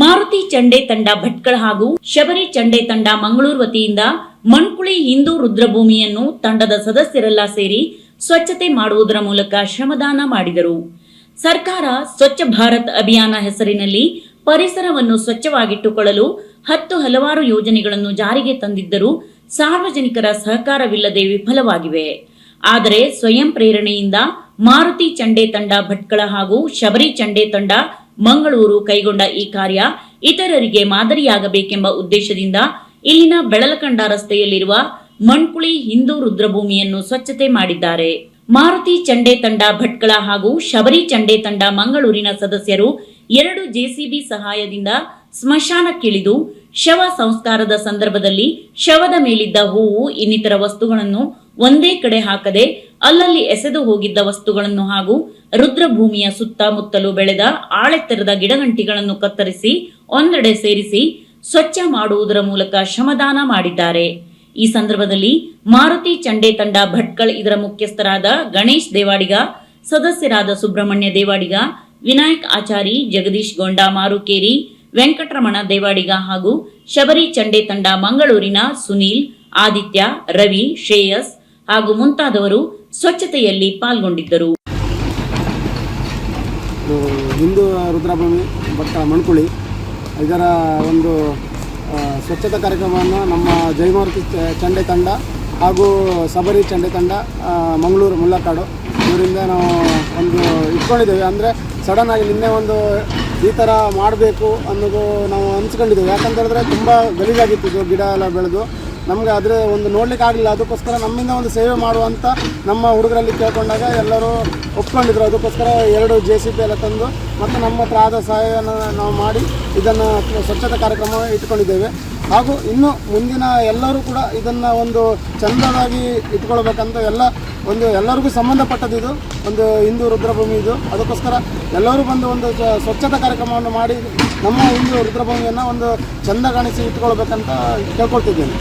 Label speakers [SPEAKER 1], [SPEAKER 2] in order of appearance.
[SPEAKER 1] ಮಾರುತಿ ಚಂಡೆ ತಂಡ ಭಟ್ಕಳ ಹಾಗೂ ಶಬರಿ ಚಂಡೆ ತಂಡ ಮಂಗಳೂರು ವತಿಯಿಂದ ಮಣ್ಕುಳಿ ಹಿಂದೂ ರುದ್ರಭೂಮಿಯನ್ನು ತಂಡದ ಸದಸ್ಯರೆಲ್ಲ ಸೇರಿ ಸ್ವಚ್ಛತೆ ಮಾಡುವುದರ ಮೂಲಕ ಶ್ರಮದಾನ ಮಾಡಿದರು. ಸರ್ಕಾರ ಸ್ವಚ್ಛ ಭಾರತ್ ಅಭಿಯಾನ ಹೆಸರಿನಲ್ಲಿ ಪರಿಸರವನ್ನು ಸ್ವಚ್ಛವಾಗಿಟ್ಟುಕೊಳ್ಳಲು ಹಲವಾರು ಯೋಜನೆಗಳನ್ನು ಜಾರಿಗೆ ತಂದಿದ್ದರೂ ಸಾರ್ವಜನಿಕರ ಸಹಕಾರವಿಲ್ಲದೆ ವಿಫಲವಾಗಿವೆ. ಆದರೆ ಸ್ವಯಂ ಪ್ರೇರಣೆಯಿಂದ ಮಾರುತಿ ಚಂಡೆ ತಂಡ ಭಟ್ಕಳ ಹಾಗೂ ಶಬರಿ ಚಂಡೆ ತಂಡ ಮಂಗಳೂರು ಕೈಗೊಂಡ ಈ ಕಾರ್ಯ ಇತರರಿಗೆ ಮಾದರಿಯಾಗಬೇಕೆಂಬ ಉದ್ದೇಶದಿಂದ ಇಲ್ಲಿನ ಬೆಳಲಕಂಡ ರಸ್ತೆಯಲ್ಲಿರುವ ಮಣ್ಕುಳಿ ಹಿಂದೂ ರುದ್ರಭೂಮಿಯನ್ನು ಸ್ವಚ್ಛತೆ ಮಾಡಿದ್ದಾರೆ. ಮಾರುತಿ ಚಂಡೆ ತಂಡ ಭಟ್ಕಳ ಹಾಗೂ ಶಬರಿ ಚಂಡೆ ತಂಡ ಮಂಗಳೂರಿನ ಸದಸ್ಯರು 2 ಜೆಸಿಬಿ ಸಹಾಯದಿಂದ ಸ್ಮಶಾನಕ್ಕಿಳಿದು ಶವ ಸಂಸ್ಕಾರದ ಸಂದರ್ಭದಲ್ಲಿ ಶವದ ಮೇಲಿದ್ದ ಹೂವು ಇನ್ನಿತರ ವಸ್ತುಗಳನ್ನು ಒಂದೇ ಕಡೆ ಹಾಕದೆ ಅಲ್ಲಲ್ಲಿ ಎಸೆದು ಹೋಗಿದ್ದ ವಸ್ತುಗಳನ್ನು ಹಾಗೂ ರುದ್ರಭೂಮಿಯ ಸುತ್ತಮುತ್ತಲು ಬೆಳೆದ ಆಳೆತ್ತರದ ಗಿಡಗಂಟಿಗಳನ್ನು ಕತ್ತರಿಸಿ ಒಂದೆಡೆ ಸೇರಿಸಿ ಸ್ವಚ್ಛ ಮಾಡುವುದರ ಮೂಲಕ ಶ್ರಮದಾನ ಮಾಡಿದ್ದಾರೆ. ಈ ಸಂದರ್ಭದಲ್ಲಿ ಮಾರುತಿ ಚಂಡೆ ತಂಡ ಭಟ್ಕಳ್ ಇದರ ಮುಖ್ಯಸ್ಥರಾದ ಗಣೇಶ್ ದೇವಾಡಿಗ, ಸದಸ್ಯರಾದ ಸುಬ್ರಹ್ಮಣ್ಯ ದೇವಾಡಿಗ, ವಿನಾಯಕ್ ಆಚಾರಿ, ಜಗದೀಶ್ ಗೊಂಡ ಮಾರುಕೇರಿ, ವೆಂಕಟರಮಣ ದೇವಾಡಿಗ ಹಾಗೂ ಶಬರಿ ಚಂಡೆ ತಂಡ ಮಂಗಳೂರಿನ ಸುನೀಲ್, ಆದಿತ್ಯ, ರವಿ, ಶ್ರೇಯಸ್ ಹಾಗೂ ಮುಂತಾದವರು ಸ್ವಚ್ಛತೆಯಲ್ಲಿ ಪಾಲ್ಗೊಂಡಿದ್ದರು.
[SPEAKER 2] ಹಿಂದೂ ರುದ್ರಭೂಮಿ ಭಟ್ಕಳ ಮಣ್ಕುಳಿ ಇದರ ಒಂದು ಸ್ವಚ್ಛತಾ ಕಾರ್ಯಕ್ರಮವನ್ನು ನಮ್ಮ ಜಯಮಾರುತಿ ಚಂಡೆ ತಂಡ ಹಾಗೂ ಶಬರಿ ಚಂಡೆ ತಂಡ ಮಂಗಳೂರು ಮುಲ್ಲಕಾಡು ಇವರಿಂದ ನಾವು ಒಂದು ಇಟ್ಕೊಂಡಿದ್ದೇವೆ. ಅಂದರೆ ಸಡನ್ನಾಗಿ ನಿನ್ನೆ ಒಂದು ಈ ಥರ ಮಾಡಬೇಕು ಅನ್ನೋದು ನಾವು ಅನ್ಸ್ಕೊಂಡಿದ್ದೇವೆ. ಯಾಕಂತ ಹೇಳಿದ್ರೆ ತುಂಬ ಗಲೀಜಾಗಿತ್ತು ಇದು, ಗಿಡ ಎಲ್ಲ ಬೆಳೆದು ನಮಗೆ ಆದರೆ ಒಂದು ನೋಡ್ಲಿಕ್ಕೆ ಆಗಲಿಲ್ಲ. ಅದಕ್ಕೋಸ್ಕರ ನಮ್ಮಿಂದ ಒಂದು ಸೇವೆ ಮಾಡುವಂಥ ನಮ್ಮ ಹುಡುಗರಲ್ಲಿ ಕೇಳ್ಕೊಂಡಾಗ ಎಲ್ಲರೂ ಒಪ್ಕೊಂಡಿದ್ರು. ಅದಕ್ಕೋಸ್ಕರ 2 JCB ಎಲ್ಲ ತಂದು ಮತ್ತು ನಮ್ಮ ಹತ್ರ ಆದ ಸಹಾಯವನ್ನು ನಾವು ಮಾಡಿ ಇದನ್ನು ಸ್ವಚ್ಛತಾ ಕಾರ್ಯಕ್ರಮ ಇಟ್ಕೊಂಡಿದ್ದೇವೆ. ಹಾಗೂ ಇನ್ನು ಮುಂದಿನ ಎಲ್ಲರೂ ಕೂಡ ಇದನ್ನು ಒಂದು ಚೆಂದವಾಗಿ ಇಟ್ಕೊಳ್ಬೇಕಂತ ಎಲ್ಲರಿಗೂ ಸಂಬಂಧಪಟ್ಟದ್ದು ಇದು ಒಂದು ಹಿಂದೂ ರುದ್ರಭೂಮಿ ಇದು. ಅದಕ್ಕೋಸ್ಕರ ಎಲ್ಲರೂ ಬಂದು ಒಂದು ಸ್ವಚ್ಛತಾ ಕಾರ್ಯಕ್ರಮವನ್ನು ಮಾಡಿ ನಮ್ಮ ಹಿಂದೂ ರುದ್ರಭೂಮಿಯನ್ನು ಒಂದು ಚೆಂದ ಕಾಣಿಸಿ ಇಟ್ಕೊಳ್ಬೇಕಂತ ಕೇಳ್ಕೊಳ್ತಿದ್ದೇನೆ.